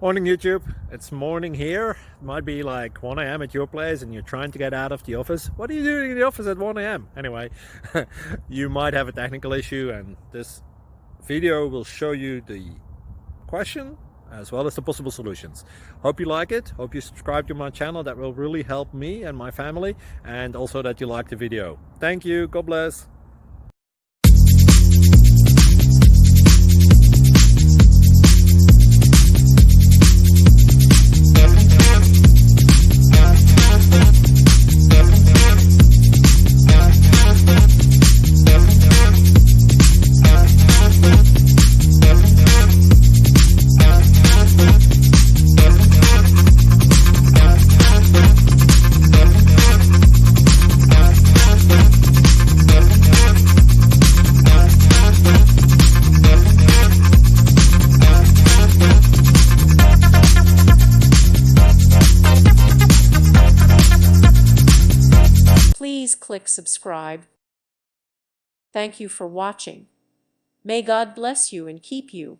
Morning YouTube, it's morning here. It might be like 1 a.m. at your place and you're trying to get out of the office. What are you doing in the office at 1 a.m.? Anyway, you might have a technical issue and this video will show you the question as well as the possible solutions. Hope you like it, hope you subscribe to my channel. That will really help me and my family, and also that you like the video. Thank you, God bless. Please click subscribe. Thank you for watching. May God bless you and keep you.